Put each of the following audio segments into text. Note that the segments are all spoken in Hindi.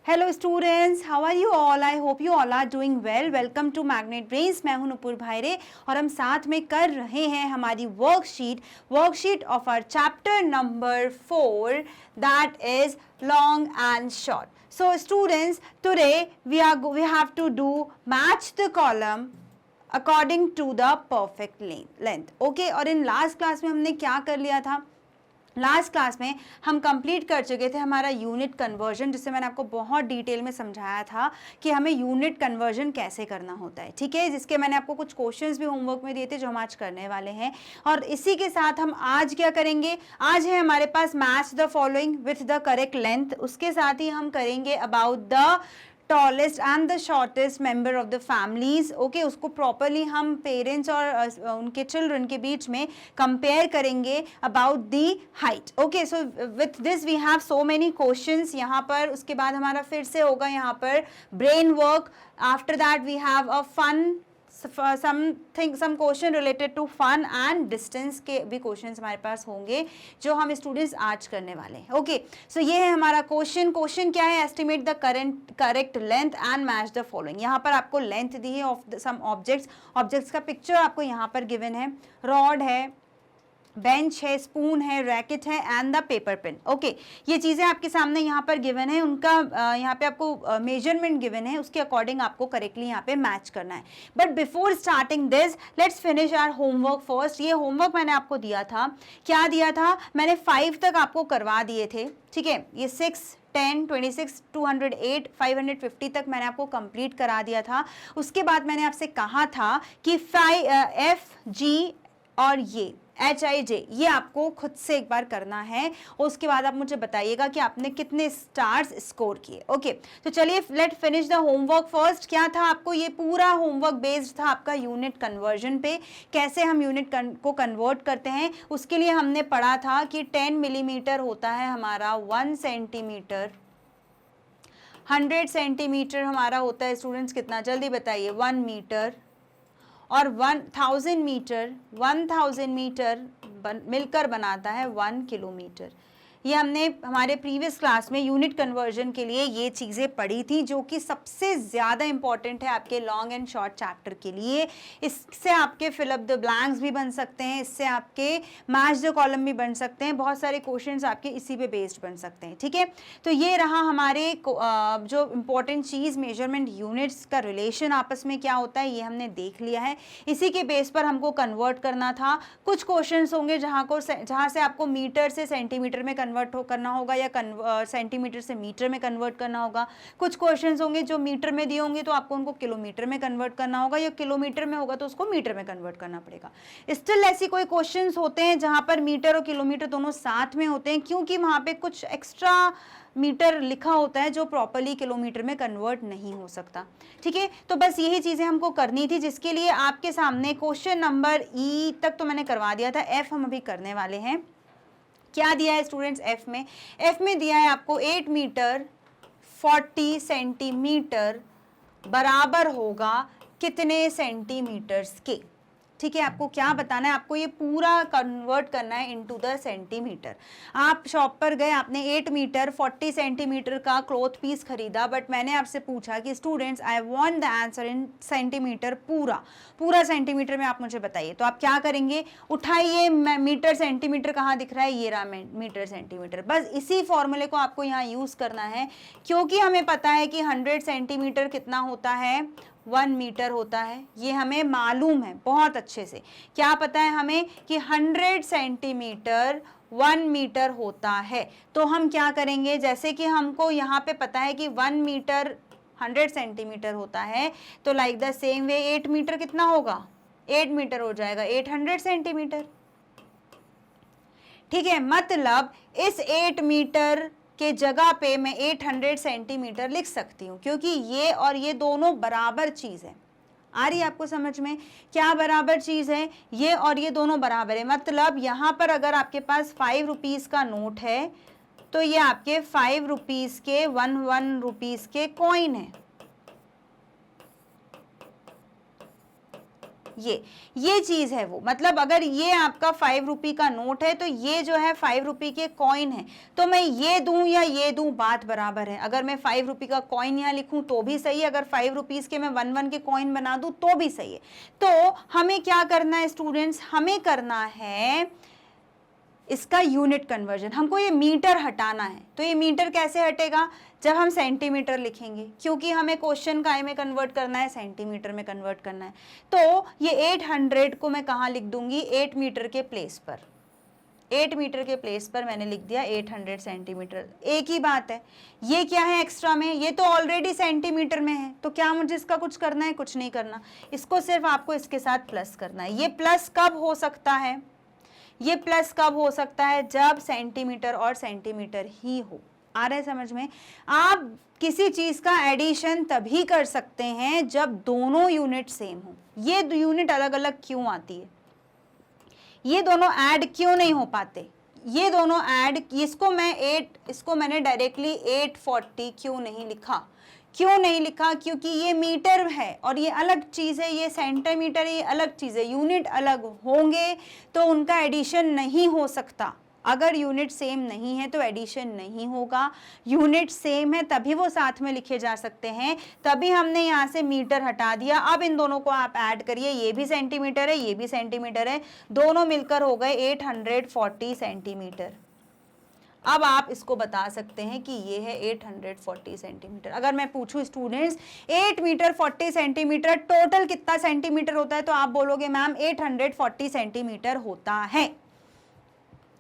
Hello students, how are you all? I hope you all are doing well. Welcome to magnet brains. मैं हूं नुपुर भायरे और हम साथ में कर रहे हैं हमारी worksheet of our chapter number 4 that is long and short. So students, today we have to do match the column according to the perfect length. Okay, और इन लास्ट क्लास में हमने क्या कर लिया था? लास्ट क्लास में हम कंप्लीट कर चुके थे हमारा यूनिट कन्वर्जन, जिससे मैंने आपको बहुत डिटेल में समझाया था कि हमें यूनिट कन्वर्जन कैसे करना होता है. ठीक है, जिसके मैंने आपको कुछ क्वेश्चंस भी होमवर्क में दिए थे जो हम आज करने वाले हैं. और इसी के साथ हम आज क्या करेंगे? आज है हमारे पास match the following with the correct length. उसके साथ ही हम करेंगे about the tallest and the shortest member of the families. Okay, उसको प्रॉपरली हम पेरेंट्स और उनके चिल्ड्रन के बीच में कंपेयर करेंगे about the height. Okay, so with this we have so many questions यहाँ पर. उसके बाद हमारा फिर से होगा यहाँ पर brain work. After that we have a fun some question related to fun and distance के भी क्वेश्चंस हमारे पास होंगे जो हम स्टूडेंट्स आज करने वाले हैं. ओके, सो ये है हमारा क्वेश्चन क्या है? Estimate the correct length and match the following. यहाँ पर आपको लेंथ दी है ऑफ सम ऑब्जेक्ट्स का पिक्चर आपको यहाँ पर गिवन है. रॉड है, बेंच है, स्पून है, रैकेट है and the paper pen. Okay, ये चीज़ें आपके सामने यहाँ पर गिवन है. उनका यहाँ पे आपको मेजरमेंट गिवन है, उसके अकॉर्डिंग आपको करेक्टली यहाँ पे मैच करना है. But before starting this let's finish our homework first. ये होमवर्क मैंने आपको दिया था. क्या दिया था? मैंने 5 तक आपको करवा दिए थे. ठीक है, ये 6, 10, 26, 208, 550 तक मैंने आपको कंप्लीट करा दिया था. उसके बाद मैंने आपसे कहा था कि FG और ये HIJ ये आपको खुद से एक बार करना है और उसके बाद आप मुझे बताइएगा कि आपने कितने स्टार्स स्कोर किए. ओके, तो चलिए let finish the homework first. क्या था आपको? ये पूरा होमवर्क बेस्ड था आपका यूनिट कन्वर्जन पे. कैसे हम यूनिट को कन्वर्ट करते हैं उसके लिए हमने पढ़ा था कि 10 मिलीमीटर होता है हमारा 1 सेंटीमीटर. 100 सेंटीमीटर हमारा होता है स्टूडेंट्स कितना? जल्दी बताइए. 1 मीटर. और 1000 मीटर मिलकर बनाता है 1 किलोमीटर. ये हमने हमारे प्रीवियस क्लास में यूनिट कन्वर्जन के लिए ये चीज़ें पढ़ी थी जो कि सबसे ज़्यादा इंपॉर्टेंट है आपके लॉन्ग एंड शॉर्ट चैप्टर के लिए. इससे आपके फिल अप द ब्लैंक्स भी बन सकते हैं, इससे आपके मैच द कॉलम भी बन सकते हैं. बहुत सारे क्वेश्चंस आपके इसी पे बेस्ड बन सकते हैं. ठीक है, तो ये रहा हमारे जो इम्पोर्टेंट चीज़ मेजरमेंट यूनिट्स का रिलेशन आपस में क्या होता है ये हमने देख लिया है. इसी के बेस पर हमको कन्वर्ट करना था. कुछ क्वेश्चन होंगे जहाँ से आपको मीटर से सेंटीमीटर में करना होगा या सेंटीमीटर से मीटर में कन्वर्ट करना होगा. कुछ क्वेश्चंस होंगे जो मीटर में दिए होंगे तो आपको उनको किलोमीटर में कन्वर्ट करना होगा, या किलोमीटर में होगा तो उसको मीटर में कन्वर्ट करना पड़ेगा. स्टिल ऐसी कोई क्वेश्चंस होते हैं जहां पर मीटर और किलोमीटर दोनों साथ में होते हैं क्योंकि वहां पे कुछ एक्स्ट्रा मीटर लिखा होता है जो प्रॉपर्ली किलोमीटर में कन्वर्ट नहीं हो सकता. ठीक है, तो बस यही चीजें हमको करनी थी, जिसके लिए आपके सामने क्वेश्चन नंबर E तक तो मैंने करवा दिया था. F हम अभी करने वाले हैं. क्या दिया है स्टूडेंट्स F में दिया है आपको 8 मीटर 40 सेंटीमीटर बराबर होगा कितने सेंटीमीटर्स के. ठीक है, आपको क्या बताना है? आपको ये पूरा कन्वर्ट करना है इनटू द सेंटीमीटर. आप शॉप पर गए, आपने 8 मीटर 40 सेंटीमीटर का क्लॉथ पीस खरीदा, बट मैंने आपसे पूछा कि students I want the answer in centimetre. पूरा सेंटीमीटर में आप मुझे बताइए. तो आप क्या करेंगे? उठाइए, मीटर सेंटीमीटर कहाँ दिख रहा है? ये रहा मीटर सेंटीमीटर. बस इसी फॉर्मूले को आपको यहाँ यूज करना है क्योंकि हमें पता है कि 100 सेंटीमीटर कितना होता है? 1 मीटर होता है. ये हमें मालूम है बहुत अच्छे से. क्या पता है हमें कि 100 सेंटीमीटर 1 मीटर होता है. तो हम क्या करेंगे? जैसे कि हमको यहाँ पे पता है कि 1 मीटर 100 सेंटीमीटर होता है, तो like the same way 8 metre कितना होगा? 8 मीटर हो जाएगा 800 सेंटीमीटर. ठीक है, मतलब इस 8 मीटर के जगह पे मैं 800 सेंटीमीटर लिख सकती हूँ क्योंकि ये और ये दोनों बराबर चीज़ है. आ रही है आपको समझ में? क्या बराबर चीज़ है? ये और ये दोनों बराबर है. मतलब यहाँ पर अगर आपके पास 5 रुपीज़ का नोट है तो ये आपके 5 रुपीज़ के 1 रुपीज़ के कॉइन है. ये चीज है वो, मतलब अगर ये आपका 5 रुपये का नोट है तो ये जो है 5 रुपये के कॉइन है, तो मैं ये दूं या ये दूं बात बराबर है। अगर मैं 5 रुपये का कॉइन यहाँ लिखूं तो भी सही है, अगर 5 रुपीज के मैं 1 के कॉइन बना दूं तो भी सही है। तो हमें क्या करना है स्टूडेंट्स, हमें करना है इसका यूनिट कन्वर्जन। हमको ये मीटर हटाना है, तो ये मीटर कैसे हटेगा, जब हम सेंटीमीटर लिखेंगे, क्योंकि हमें क्वेश्चन काय में कन्वर्ट करना है, सेंटीमीटर में कन्वर्ट करना है। तो ये 800 को मैं कहाँ लिख दूंगी, 8 मीटर के प्लेस पर, 8 मीटर के प्लेस पर मैंने लिख दिया 800 सेंटीमीटर। एक ही बात है, ये क्या है एक्स्ट्रा में, ये तो ऑलरेडी सेंटीमीटर में है, तो क्या मुझे इसका कुछ करना है, कुछ नहीं करना, इसको सिर्फ आपको इसके साथ प्लस करना है। ये प्लस कब हो सकता है, ये प्लस कब हो सकता है, जब सेंटीमीटर और सेंटीमीटर ही हो। आ रहा है समझ में। आप किसी चीज का एडिशन तभी कर सकते हैं जब दोनों यूनिट सेम हो। ये यूनिट अलग अलग क्यों आती है, ये दोनों ऐड क्यों नहीं हो पाते, ये दोनों ऐड, इसको मैंने डायरेक्टली 840 क्यों नहीं लिखा, क्योंकि ये मीटर है और ये अलग चीज़ है, ये सेंटीमीटर, ये अलग चीज़ है, यूनिट अलग होंगे तो उनका एडिशन नहीं हो सकता। अगर यूनिट सेम नहीं है तो एडिशन नहीं होगा, यूनिट सेम है तभी वो साथ में लिखे जा सकते हैं, तभी हमने यहाँ से मीटर हटा दिया। अब इन दोनों को आप ऐड करिए, ये भी सेंटीमीटर है, ये भी सेंटीमीटर है, दोनों मिलकर हो गए 840 सेंटीमीटर। अब आप इसको बता सकते हैं कि ये है 840 सेंटीमीटर। अगर मैं पूछूं स्टूडेंट्स 8 मीटर 40 सेंटीमीटर टोटल कितना सेंटीमीटर होता है, तो आप बोलोगे मैम 840 सेंटीमीटर होता है।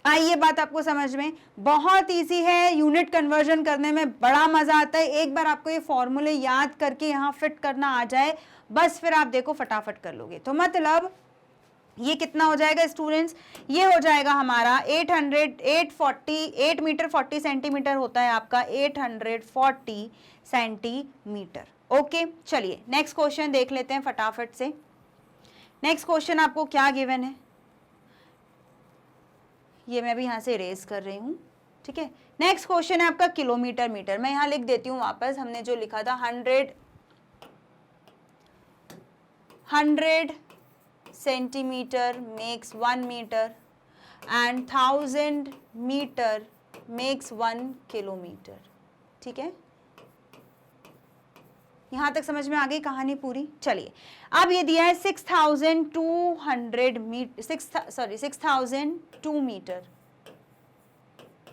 आइए बात आपको समझ में, बहुत इजी है, यूनिट कन्वर्जन करने में बड़ा मजा आता है। एक बार आपको ये फॉर्मूले याद करके यहाँ फिट करना आ जाए, बस फिर आप देखो फटाफट कर लोगे। तो मतलब ये कितना हो जाएगा स्टूडेंट्स, ये हो जाएगा हमारा 8 मीटर 40 सेंटीमीटर होता है आपका 840 सेंटीमीटर। ओके, चलिए नेक्स्ट क्वेश्चन देख लेते हैं फटाफट से। नेक्स्ट क्वेश्चन आपको क्या गिवन है, ये मैं भी यहाँ से इरेज कर रही हूँ, ठीक है। नेक्स्ट क्वेश्चन है आपका किलोमीटर मीटर। मैं यहाँ लिख देती हूँ वापस, हमने जो लिखा था 100 centimetre makes 1 metre and 1000 metre makes 1 kilometre, ठीक है। यहां तक समझ में आ गई कहानी पूरी। चलिए अब ये दिया है 6002 मीटर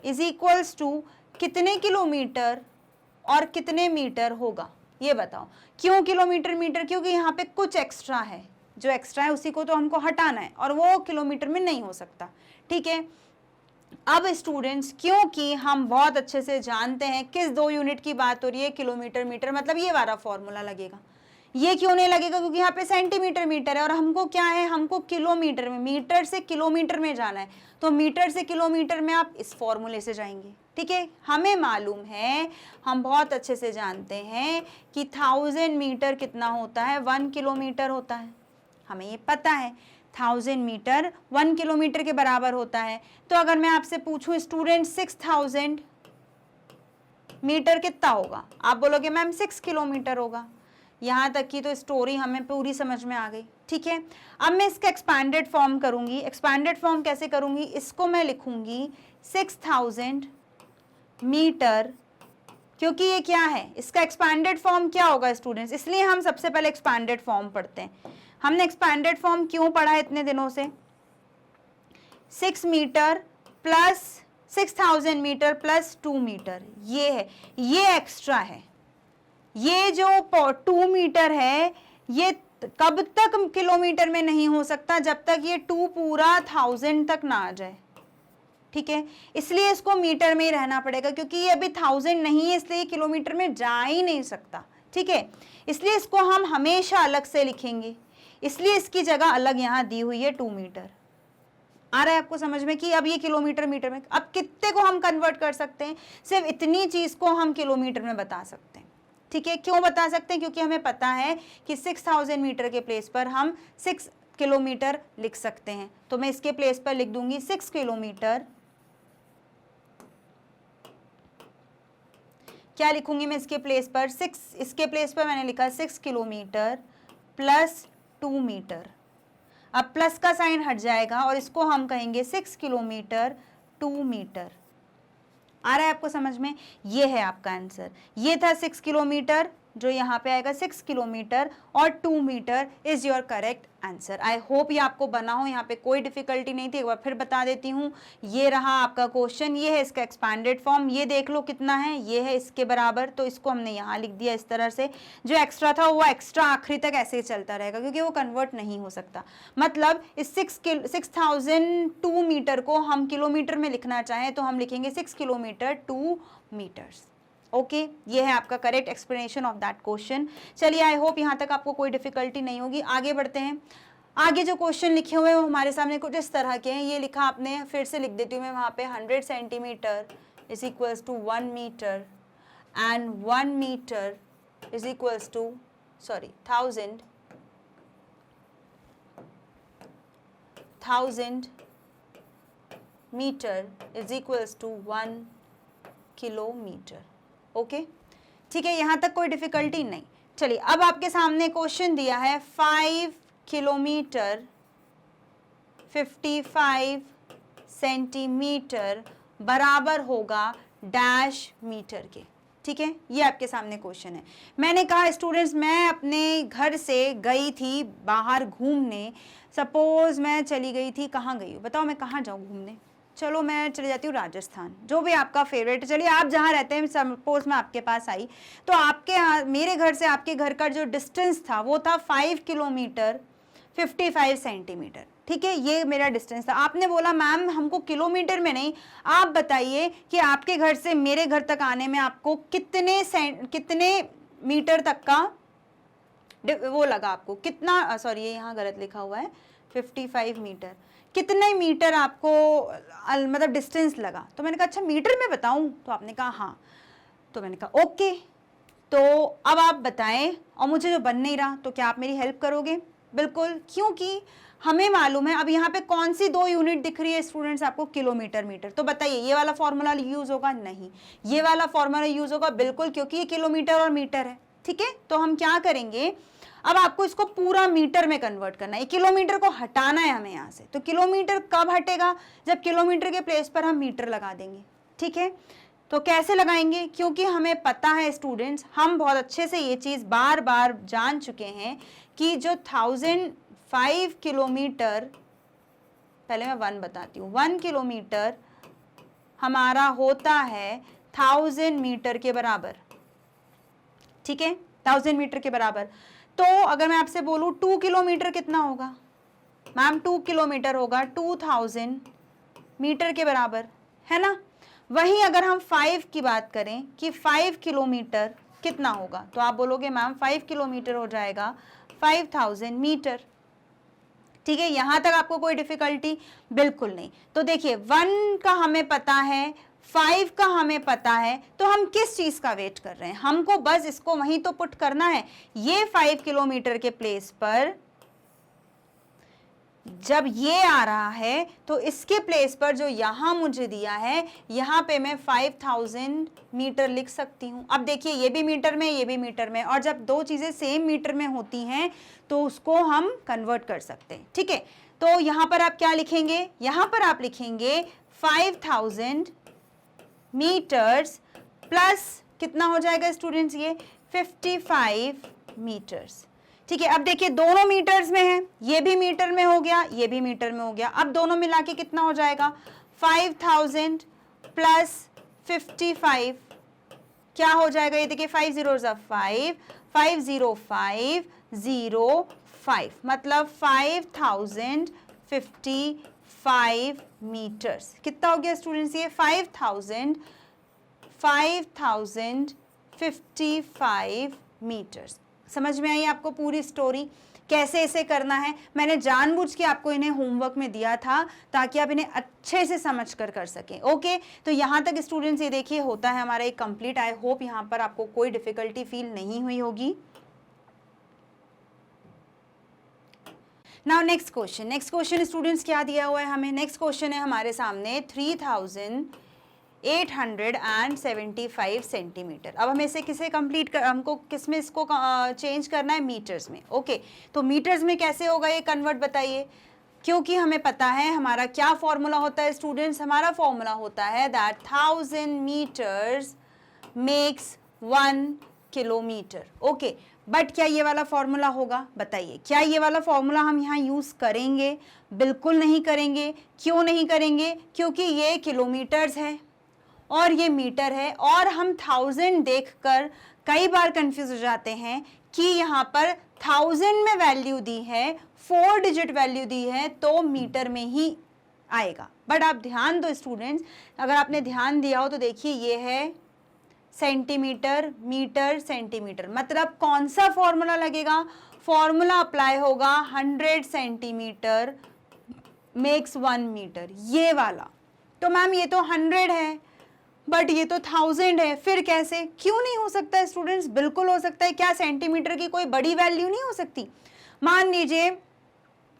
इज इक्वल्स टू कितने किलोमीटर और कितने मीटर होगा, ये बताओ। क्यों किलोमीटर मीटर, क्योंकि यहाँ पे कुछ एक्स्ट्रा है, जो एक्स्ट्रा है उसी को तो हमको हटाना है और वो किलोमीटर में नहीं हो सकता, ठीक है। अब स्टूडेंट्स क्योंकि हम बहुत अच्छे से जानते हैं किस दो यूनिट की बात हो रही है, किलोमीटर मीटर, मतलब ये वाला फॉर्मूला लगेगा। ये क्यों नहीं लगेगा, क्योंकि यहाँ पे सेंटीमीटर मीटर है और हमको क्या है, हमको किलोमीटर में, मीटर से किलोमीटर में जाना है, तो मीटर से किलोमीटर में आप इस फॉर्मूले से जाएंगे, ठीक है। हमें मालूम है, हम बहुत अच्छे से जानते हैं कि 1000 मीटर कितना होता है, 1 किलोमीटर होता है, हमें ये पता है 1000 मीटर 1 किलोमीटर के बराबर होता है। तो अगर मैं आपसे पूछूं स्टूडेंट 6000 मीटर कितना होगा, आप बोलोगे मैम 6 किलोमीटर होगा। यहाँ तक की तो स्टोरी हमें पूरी समझ में आ गई, ठीक है। अब मैं इसका एक्सपैंडेड फॉर्म करूंगी। एक्सपैंडेड फॉर्म कैसे करूंगी, इसको मैं लिखूंगी 6000 मीटर, क्योंकि ये क्या है, इसका एक्सपैंडेड फॉर्म क्या होगा स्टूडेंट्स, इसलिए हम सबसे पहले एक्सपैंडेड फॉर्म पढ़ते हैं। हमने एक्सपैंडेड फॉर्म क्यों पढ़ा है इतने दिनों से, 6 metre plus 6000 metre plus 2 metre, ये है, ये एक्स्ट्रा है। ये जो 2 मीटर है ये कब तक किलोमीटर में नहीं हो सकता, जब तक ये 2 पूरा 1000 तक ना आ जाए, ठीक है। इसलिए इसको मीटर में ही रहना पड़ेगा, क्योंकि ये अभी 1000 नहीं है, इसलिए किलोमीटर में जा ही नहीं सकता, ठीक है। इसलिए इसको हम हमेशा अलग से लिखेंगे, इसलिए इसकी जगह अलग यहाँ दी हुई है 2 मीटर। आ रहा है आपको समझ में कि अब ये किलोमीटर मीटर में, अब कितने को हम कन्वर्ट कर सकते हैं, सिर्फ इतनी चीज को हम किलोमीटर में बता सकते हैं, ठीक है। क्यों बता सकते हैं, क्योंकि हमें पता है कि 6000 मीटर के प्लेस पर हम 6 किलोमीटर लिख सकते हैं। तो मैं इसके प्लेस पर लिख दूंगी 6 किलोमीटर। क्या लिखूंगी मैं इसके प्लेस पर, 6, इसके प्लेस पर मैंने लिखा 6 किलोमीटर प्लस 2 मीटर, अब प्लस का साइन हट जाएगा और इसको हम कहेंगे 6 किलोमीटर 2 मीटर। आ रहा है आपको समझ में? ये है आपका आंसर। ये था 6 किलोमीटर, जो यहाँ पे आएगा 6 किलोमीटर और 2 metre is your correct answer. I hope ये आपको बना हो, यहाँ पे कोई डिफिकल्टी नहीं थी। एक बार फिर बता देती हूँ, ये रहा आपका क्वेश्चन, ये है इसका एक्सपैंडेड फॉर्म, ये देख लो कितना है, ये है इसके बराबर, तो इसको हमने यहाँ लिख दिया इस तरह से। जो एक्स्ट्रा था वो एक्स्ट्रा आखिरी तक ऐसे ही चलता रहेगा क्योंकि वो कन्वर्ट नहीं हो सकता। मतलब इस 6002 मीटर को हम किलोमीटर में लिखना चाहें तो हम लिखेंगे 6 किलोमीटर 2 मीटर्स। ओके, ये है आपका correct explanation of that question. चलिए, आई होप यहाँ तक आपको कोई डिफिकल्टी नहीं होगी। आगे बढ़ते हैं। आगे जो क्वेश्चन लिखे हुए हैं वो हमारे सामने कुछ इस तरह के हैं। ये लिखा आपने, फिर से लिख देती हूँ मैं वहाँ पे, 100 centimetre is equals to 1 metre and 1 metre is equals to 1000 metre is equals to 1 kilometre. Okay, ठीक है, यहाँ तक कोई डिफिकल्टी नहीं। चलिए, अब आपके सामने क्वेश्चन दिया है 5 किलोमीटर 55 सेंटीमीटर बराबर होगा डैश मीटर के। ठीक है, ये आपके सामने क्वेश्चन है। मैंने कहा स्टूडेंट्स, मैं अपने घर से गई थी बाहर घूमने। सपोज मैं चली गई थी, कहाँ गई हूँ बताओ, मैं कहाँ जाऊँ घूमने? चलो मैं चली जाती हूँ राजस्थान, जो भी आपका फेवरेट। चलिए, आप जहाँ रहते हैं, सपोज मैं आपके पास आई, तो आपके यहाँ मेरे घर से आपके घर का जो डिस्टेंस था वो था 5 किलोमीटर 55 सेंटीमीटर। ठीक है, ये मेरा डिस्टेंस था। आपने बोला मैम हमको किलोमीटर में नहीं, आप बताइए कि आपके घर से मेरे घर तक आने में आपको कितने मीटर तक का वो लगा, आपको कितना, सॉरी ये यहाँ गलत लिखा हुआ है, 55 मीटर, कितने मीटर आपको मतलब डिस्टेंस लगा? तो मैंने कहा अच्छा मीटर में बताऊं? तो आपने कहा हाँ। तो मैंने कहा ओके, तो अब आप बताएं, और मुझे जो बन नहीं रहा, तो क्या आप मेरी हेल्प करोगे? बिल्कुल, क्योंकि हमें मालूम है। अब यहाँ पे कौन सी 2 यूनिट दिख रही है स्टूडेंट्स आपको? Kilometre, metre. तो बताइए ये वाला फॉर्मूला यूज होगा? नहीं, ये वाला फॉर्मूला यूज होगा बिल्कुल, क्योंकि ये किलोमीटर और मीटर है। ठीक है, तो हम क्या करेंगे, अब आपको इसको पूरा मीटर में कन्वर्ट करना है। किलोमीटर को हटाना है हमें यहाँ से। तो किलोमीटर कब हटेगा? जब किलोमीटर के प्लेस पर हम मीटर लगा देंगे। ठीक है, तो कैसे लगाएंगे? क्योंकि हमें पता है स्टूडेंट्स, हम बहुत अच्छे से ये चीज़ बार बार जान चुके हैं कि जो 1005 किलोमीटर, पहले मैं 1 बताती हूँ, 1 किलोमीटर हमारा होता है 1000 मीटर के बराबर। ठीक है, 1000 मीटर के बराबर। तो अगर मैं आपसे बोलूं 2 किलोमीटर कितना होगा? मैम 2 किलोमीटर होगा 2000 मीटर के बराबर, है ना? वहीं अगर हम 5 की बात करें कि 5 किलोमीटर कितना होगा, तो आप बोलोगे मैम 5 किलोमीटर हो जाएगा 5000 मीटर। ठीक है, यहां तक आपको कोई डिफिकल्टी बिल्कुल नहीं। तो देखिए 1 का हमें पता है, 5 का हमें पता है, तो हम किस चीज का वेट कर रहे हैं? हमको बस इसको वहीं तो पुट करना है। ये 5 किलोमीटर के प्लेस पर जब ये आ रहा है, तो इसके प्लेस पर जो यहां मुझे दिया है, यहां पे मैं 5000 मीटर लिख सकती हूं। अब देखिए ये भी मीटर में, ये भी मीटर में, और जब 2 चीजें सेम मीटर में होती हैं तो उसको हम कन्वर्ट कर सकते हैं। ठीक है, तो यहां पर आप क्या लिखेंगे? यहां पर आप लिखेंगे 5000 मीटर्स प्लस कितना हो जाएगा स्टूडेंट्स? ये 55 मीटर्स। ठीक है, अब देखिए दोनों मीटर्स में है, ये भी मीटर में हो गया, ये भी मीटर में हो गया। अब दोनों मिला के कितना हो जाएगा? 5000 प्लस 55 क्या हो जाएगा? ये देखिए 5 zeros are 5, 50505, मतलब 5055 मीटर्स। कितना हो गया स्टूडेंट्स? ये 5055 मीटर्स। समझ में आई आपको पूरी स्टोरी? कैसे इसे करना है, मैंने जानबूझ के आपको इन्हें होमवर्क में दिया था ताकि आप इन्हें अच्छे से समझ कर सकें। ओके, तो यहाँ तक स्टूडेंट्स ये देखिए होता है हमारा एक कंप्लीट। आई होप यहाँ पर आपको कोई डिफिकल्टी फील नहीं हुई होगी। नाउ नेक्स्ट क्वेश्चन स्टूडेंट्स क्या दिया हुआ है हमें? नेक्स्ट क्वेश्चन है हमारे सामने 3000 875 सेंटीमीटर। अब हमें इसे किसे हमको किस में इसको चेंज करना है, मीटर्स में। ओके, तो मीटर्स में कैसे होगा ये कन्वर्ट, बताइए। क्योंकि हमें पता है हमारा क्या फॉर्मूला होता है स्टूडेंट्स, हमारा फॉर्मूला होता है that 1000 metres makes 1 kilometre. Okay, but क्या ये वाला फॉर्मूला होगा, बताइए। क्या ये वाला फॉर्मूला हम यहाँ यूज करेंगे? बिल्कुल नहीं करेंगे। क्यों नहीं करेंगे? क्योंकि ये किलोमीटर्स है और ये मीटर है, और हम 1000 देखकर कई बार कंफ्यूज हो जाते हैं कि यहाँ पर 1000 में वैल्यू दी है, 4 डिजिट वैल्यू दी है, तो मीटर में ही आएगा। बट आप ध्यान दो स्टूडेंट्स, अगर आपने ध्यान दिया हो तो देखिए ये है सेंटीमीटर, मीटर, सेंटीमीटर, मतलब कौन सा फॉर्मूला लगेगा? फॉर्मूला अप्लाई होगा 100 सेंटीमीटर मेक्स 1 मीटर, ये वाला। तो मैम ये तो 100 है बट ये तो 1000 है, फिर कैसे? क्यों नहीं हो सकता है स्टूडेंट्स? बिल्कुल हो सकता है। क्या सेंटीमीटर की कोई बड़ी वैल्यू नहीं हो सकती? मान लीजिए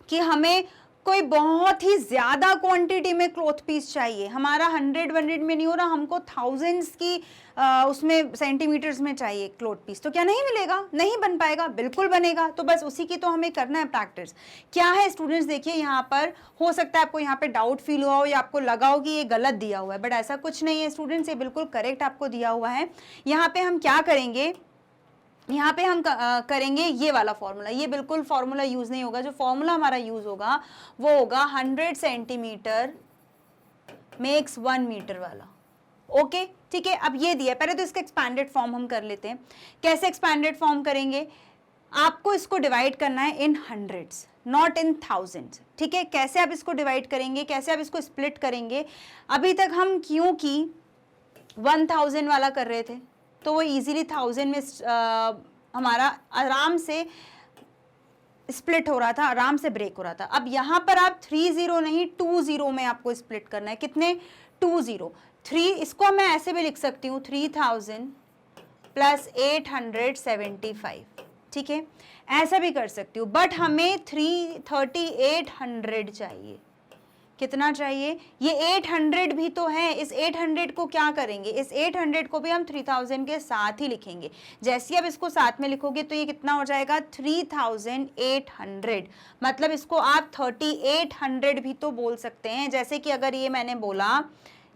कि हमें कोई बहुत ही ज्यादा क्वांटिटी में क्लॉथ पीस चाहिए, हमारा 100 में नहीं हो रहा, हमको थाउजेंड्स की उसमें सेंटीमीटर्स में चाहिए क्लॉथ पीस, तो क्या नहीं मिलेगा? नहीं बन पाएगा? बिल्कुल बनेगा। तो बस उसी की तो हमें करना है प्रैक्टिस। क्या है स्टूडेंट्स, देखिए यहाँ पर हो सकता है आपको यहाँ पे डाउट फील हुआ हो या आपको लगा हो कि ये गलत दिया हुआ है, बट ऐसा कुछ नहीं है स्टूडेंट्स, ये बिल्कुल करेक्ट आपको दिया हुआ है। यहाँ पे हम क्या करेंगे, यहाँ पे हम करेंगे ये वाला फॉर्मूला। ये बिल्कुल फॉर्मूला यूज नहीं होगा, जो फॉर्मूला हमारा यूज होगा वो होगा 100 सेंटीमीटर मेक्स 1 मीटर वाला। ओके, ठीक है। अब ये दिया, पहले तो इसका एक्सपैंडेड फॉर्म हम कर लेते हैं। कैसे एक्सपैंडेड फॉर्म करेंगे? आपको इसको डिवाइड करना है इन हंड्रेड्स, नॉट इन थाउजेंड्स। ठीक है, कैसे आप इसको डिवाइड करेंगे, कैसे आप इसको स्प्लिट करेंगे? अभी तक हम क्योंकि 1000 वाला कर रहे थे तो वो इजीली 1000 में हमारा आराम से स्प्लिट हो रहा था, आराम से ब्रेक हो रहा था। अब यहाँ पर आप 30 नहीं 20 में आपको स्प्लिट करना है। कितने? 20। 3, इसको मैं ऐसे भी लिख सकती हूँ 3000 प्लस 875। ठीक है, ऐसा भी कर सकती हूँ, बट हमें 3800 चाहिए। कितना चाहिए? ये 800 भी तो है। इस 800 को क्या करेंगे? इस 800 को भी हम 3000 के साथ ही लिखेंगे। जैसे आप इसको साथ में लिखोगे तो ये कितना हो जाएगा? 3800। मतलब इसको आप 3800 भी तो बोल सकते हैं। जैसे कि अगर ये मैंने बोला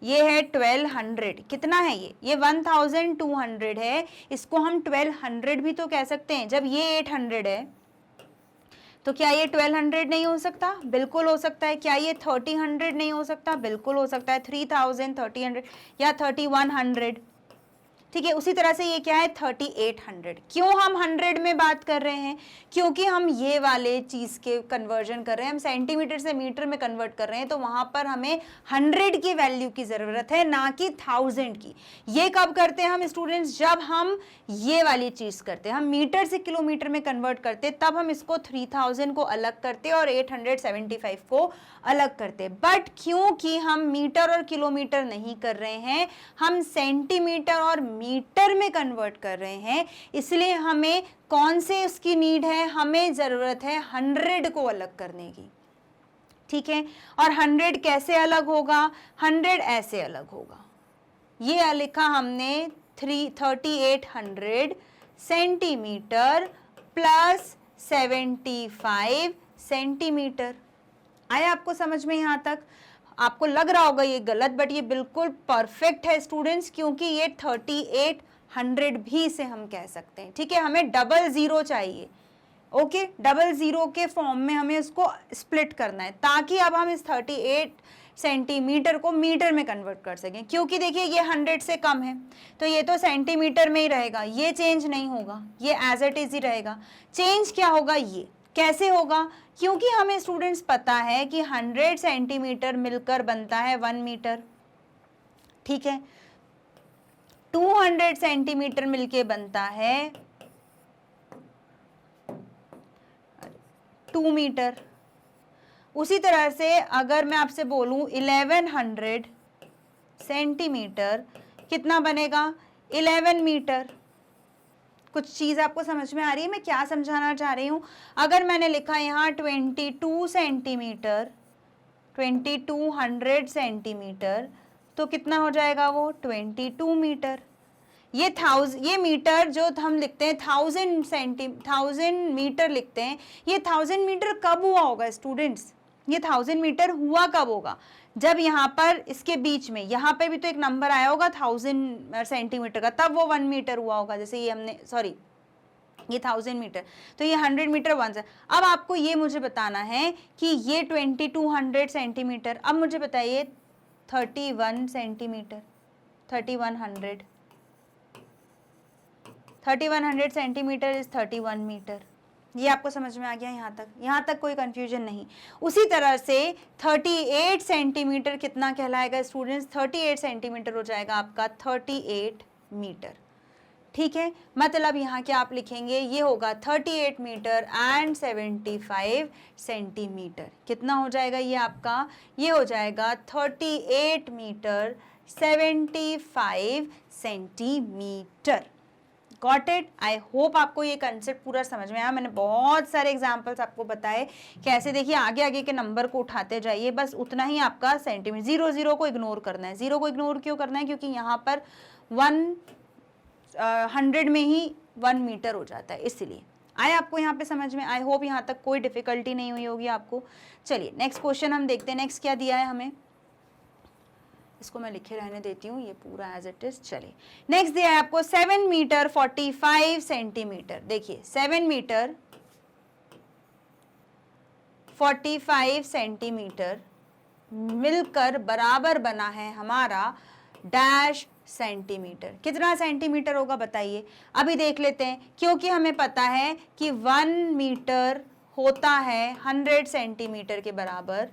ये है 1200, कितना है ये 1200 है, इसको हम 1200 भी तो कह सकते हैं। जब ये 800 है तो क्या ये 1200 नहीं हो सकता? बिल्कुल हो सकता है। क्या ये 3000 नहीं हो सकता? बिल्कुल हो सकता है। 3000, 3000 या 3100। ठीक है, उसी तरह से ये क्या है? 3800। क्यों हम 100 में बात कर रहे हैं? क्योंकि हम ये वाले चीज के कन्वर्जन कर रहे हैं, हम सेंटीमीटर से मीटर में कन्वर्ट कर रहे हैं, तो वहां पर हमें 100 की वैल्यू की जरूरत है, ना कि 1000 की। ये कब करते हैं हम स्टूडेंट्स? जब हम ये वाली चीज करते हैं, हम मीटर से किलोमीटर में कन्वर्ट करते, तब हम इसको 3000 को अलग करते और 875 को अलग करते। बट क्योंकि हम मीटर और किलोमीटर नहीं कर रहे हैं, हम सेंटीमीटर और मीटर में कन्वर्ट कर रहे हैं, इसलिए हमें कौन से उसकी नीड है? हमें जरूरत है 100 को अलग करने की। ठीक है, और 100 कैसे अलग होगा? 100 ऐसे अलग होगा। ये लिखा हमने 3800 सेंटीमीटर प्लस 75 सेंटीमीटर। आया आपको समझ में? यहाँ तक आपको लग रहा होगा ये गलत, बट ये बिल्कुल परफेक्ट है स्टूडेंट्स, क्योंकि ये 3800 भी से हम कह सकते हैं। ठीक है, हमें 00 चाहिए। ओके, 00 के फॉर्म में हमें उसको स्प्लिट करना है, ताकि अब हम इस 38 सेंटीमीटर को मीटर में कन्वर्ट कर सकें। क्योंकि देखिए ये 100 से कम है, तो ये तो सेंटीमीटर में ही रहेगा, ये चेंज नहीं होगा, ये एज इट इज ही रहेगा। चेंज क्या होगा? ये कैसे होगा? क्योंकि हमें स्टूडेंट्स पता है कि 100 सेंटीमीटर मिलकर बनता है 1 मीटर। ठीक है, 200 सेंटीमीटर मिलके बनता है 2 मीटर। उसी तरह से अगर मैं आपसे बोलूं 1100 सेंटीमीटर कितना बनेगा? 11 मीटर। कुछ चीज़ आपको समझ में आ रही है मैं क्या समझाना चाह रही हूँ? अगर मैंने लिखा यहाँ 22 सेंटीमीटर, 2200 सेंटीमीटर, तो कितना हो जाएगा वो 22 मीटर। ये मीटर जो हम लिखते हैं 1000 मीटर लिखते हैं, ये 1000 मीटर कब हुआ होगा स्टूडेंट्स? ये 1000 मीटर हुआ कब होगा? जब यहाँ पर इसके बीच में यहाँ पे भी तो एक नंबर आया होगा 1000 सेंटीमीटर का, तब वो 1 मीटर हुआ होगा। जैसे ये हमने सॉरी ये 1000 मीटर, तो ये 100 मीटर 1 से। अब आपको ये मुझे बताना है कि ये 2200 सेंटीमीटर। अब मुझे बताइए 31 सेंटीमीटर, 3100 सेंटीमीटर इज 31 मीटर। ये आपको समझ में आ गया यहाँ तक कोई कंफ्यूजन नहीं। उसी तरह से 38 सेंटीमीटर कितना कहलाएगा स्टूडेंट्स? 38 सेंटीमीटर हो जाएगा आपका 38 मीटर। ठीक है, मतलब यहाँ क्या आप लिखेंगे, ये होगा 38 मीटर एंड 75 सेंटीमीटर। कितना हो जाएगा ये आपका? ये हो जाएगा 38 metre 75 centimetre. Got it? I hope आपको ये कंसेप्ट पूरा समझ में आया। मैंने बहुत सारे एग्जांपल्स आपको बताए, कैसे देखिए आगे आगे के नंबर को उठाते जाइए, बस उतना ही आपका सेंटीमीटर। 0 को इग्नोर करना है। 0 को इग्नोर क्यों करना है? क्योंकि यहाँ पर 100 में ही 1 मीटर हो जाता है, इसलिए। आए आपको यहाँ पे समझ में? आई होप यहाँ तक कोई डिफिकल्टी नहीं हुई होगी आपको। चलिए नेक्स्ट क्वेश्चन हम देखते हैं। नेक्स्ट क्या दिया है हमें, इसको मैं लिखे रहने देती हूँ, ये पूरा एज इट इज। चलिए नेक्स्ट दिया है आपको 7 मीटर 45 सेंटीमीटर। देखिए 7 मीटर 45 सेंटीमीटर मिलकर बराबर बना है हमारा डैश सेंटीमीटर। कितना सेंटीमीटर होगा बताइए? अभी देख लेते हैं, क्योंकि हमें पता है कि 1 मीटर होता है 100 सेंटीमीटर के बराबर,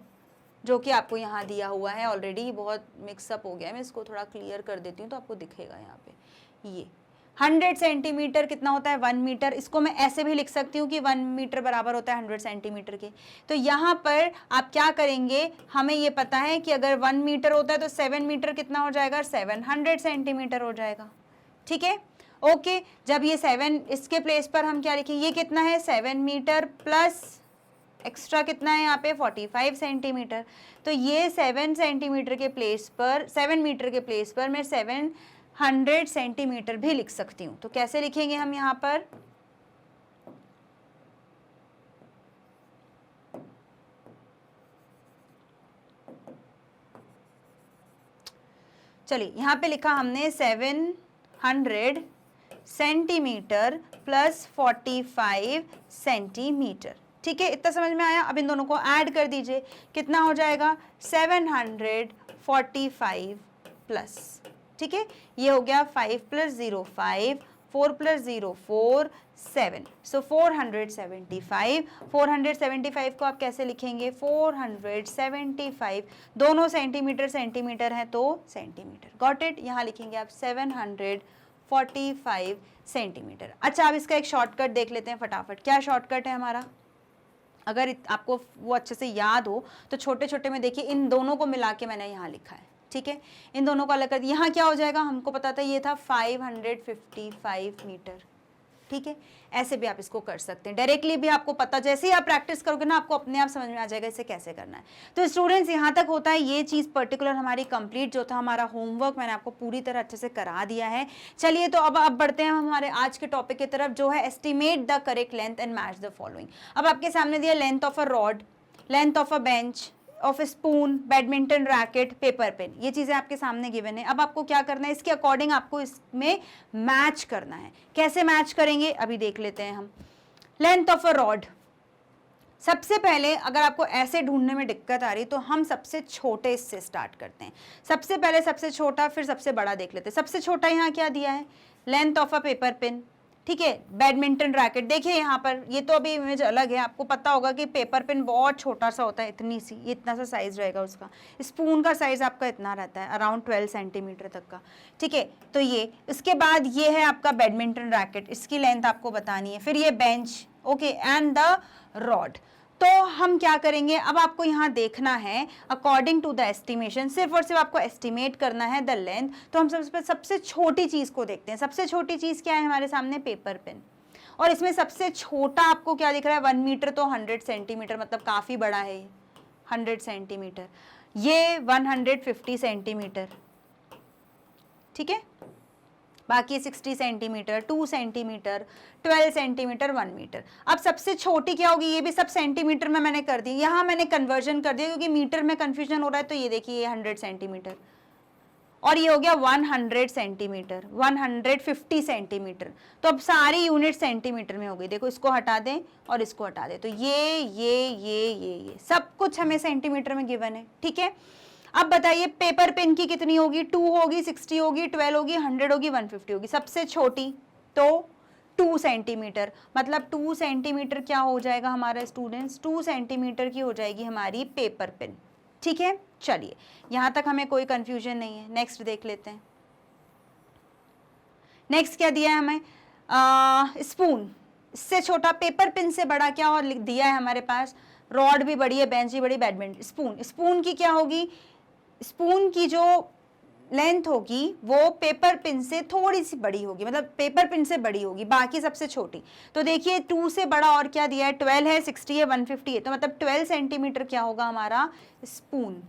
जो कि आपको यहाँ दिया हुआ है ऑलरेडी। बहुत मिक्सअप हो गया है, मैं इसको थोड़ा क्लियर कर देती हूँ तो आपको दिखेगा यहाँ पे। ये 100 सेंटीमीटर कितना होता है? 1 मीटर। इसको मैं ऐसे भी लिख सकती हूँ कि 1 मीटर बराबर होता है 100 सेंटीमीटर के। तो यहाँ पर आप क्या करेंगे, हमें ये पता है कि अगर 1 मीटर होता है तो 7 मीटर कितना हो जाएगा? 700 सेंटीमीटर हो जाएगा। ठीक है, ओके। जब ये 7 इसके प्लेस पर हम क्या लिखें, ये कितना है? 7 मीटर प्लस एक्स्ट्रा कितना है यहाँ पे? 45 सेंटीमीटर। तो ये 7 सेंटीमीटर के प्लेस पर, 7 मीटर के प्लेस पर मैं 700 सेंटीमीटर भी लिख सकती हूँ। तो कैसे लिखेंगे हम यहाँ पर? चलिए यहाँ पे लिखा हमने 700 सेंटीमीटर प्लस 45 सेंटीमीटर। ठीक है, इतना समझ में आया? अब इन दोनों को ऐड कर दीजिए, कितना हो जाएगा? 745 प्लस, ठीक है, ये हो गया 5 + 0 5, 4 + 0 4 7, सो 475। 475 को आप कैसे लिखेंगे? 475, दोनों सेंटीमीटर सेंटीमीटर है तो सेंटीमीटर। Got it? यहाँ लिखेंगे आप 745 सेंटीमीटर। अच्छा, अब इसका एक शॉर्टकट देख लेते हैं फटाफट। क्या शॉर्टकट है हमारा? अगर आपको वो अच्छे से याद हो तो छोटे छोटे में देखिए, इन दोनों को मिला के मैंने यहाँ लिखा है। ठीक है, इन दोनों को अलग कर दिया। यहाँ क्या हो जाएगा? हमको पता था ये था 555 मीटर। ठीक है, ऐसे भी आप इसको कर सकते हैं, डायरेक्टली भी आपको पता, जैसे ही आप प्रैक्टिस करोगे ना आपको अपने आप समझ में आ जाएगा इसे कैसे करना है। तो स्टूडेंट्स यहाँ तक होता है ये चीज़ पर्टिकुलर हमारी कंप्लीट, जो था हमारा होमवर्क मैंने आपको पूरी तरह अच्छे से करा दिया है। चलिए तो अब बढ़ते हैं हम हमारे आज के टॉपिक की तरफ, जो है estimate the correct length and match the following. अब आपके सामने दिया length of a rod, length of a bench, of spoon, badminton racket, paper pen, ये चीज़ें आपके सामने गिवन है। अब आपको क्या करना है, इसके अकॉर्डिंग आपको इसमें मैच करना है। कैसे मैच करेंगे अभी देख लेते हैं हम। लेंथ ऑफ अ रॉड, सबसे पहले अगर आपको ऐसे ढूंढने में दिक्कत आ रही तो हम सबसे छोटे इससे स्टार्ट करते हैं। सबसे पहले सबसे छोटा, फिर सबसे बड़ा देख लेते हैं। सबसे छोटा यहाँ क्या दिया है? Length of a paper pen. ठीक है, बैडमिंटन रैकेट, देखिए यहाँ पर ये तो अभी इमेज अलग है, आपको पता होगा कि पेपर पेन बहुत छोटा सा होता है, इतनी सी, ये इतना सा साइज रहेगा उसका। स्पून का साइज आपका इतना रहता है, अराउंड 12 सेंटीमीटर तक का। ठीक है, तो ये, इसके बाद ये है आपका बैडमिंटन रैकेट, इसकी लेंथ आपको बतानी है। फिर ये bench, okay, and the rod. तो हम क्या करेंगे, अब आपको यहाँ देखना है अकॉर्डिंग टू द एस्टिमेशन, सिर्फ और सिर्फ आपको एस्टिमेट करना है द लेंथ। तो हम सबसे छोटी चीज़ को देखते हैं। सबसे छोटी चीज़ क्या है हमारे सामने? Paper pen. और इसमें सबसे छोटा आपको क्या दिख रहा है? 1 मीटर, तो 100 सेंटीमीटर, मतलब काफ़ी बड़ा है 100 सेंटीमीटर। ये 150 सेंटीमीटर, ठीक है। बाकी 60 सेंटीमीटर, 2 सेंटीमीटर, 12 सेंटीमीटर, 1 मीटर। अब सबसे छोटी क्या होगी, ये भी सब सेंटीमीटर में मैंने कर दी, यहाँ मैंने कन्वर्जन कर दिया क्योंकि मीटर में कंफ्यूजन हो रहा है। तो ये देखिए ये 100 सेंटीमीटर और ये हो गया 100 सेंटीमीटर, 150 सेंटीमीटर। तो अब सारी यूनिट सेंटीमीटर में हो गई। देखो इसको हटा दें और इसको हटा दें, तो ये सब कुछ हमें सेंटीमीटर में गिवन है, ठीक है। अब बताइए पेपर पेन की कितनी होगी, 2 होगी, 60 होगी, 12 होगी, 100 होगी, 150 होगी। सबसे छोटी तो 2 सेंटीमीटर, मतलब 2 सेंटीमीटर क्या हो जाएगा हमारा स्टूडेंट्स, 2 सेंटीमीटर की हो जाएगी हमारी पेपर पेन, ठीक है। चलिए यहां तक हमें कोई कंफ्यूजन नहीं है। नेक्स्ट देख लेते हैं। नेक्स्ट क्या दिया है हमें, स्पून। इससे छोटा पेपर पिन से बड़ा क्या और लिख दिया है हमारे पास, रॉड भी बड़ी है, बेंच भी बड़ी, बैडमिंटन। स्पून, स्पून की क्या होगी, स्पून की जो लेंथ होगी वो पेपर पिन से थोड़ी सी बड़ी होगी, मतलब पेपर पिन से बड़ी होगी, बाकी सबसे छोटी। तो देखिए 2 से बड़ा और क्या दिया है, 12 है, 60 है, 150 है, तो मतलब 12 सेंटीमीटर क्या होगा हमारा स्पून।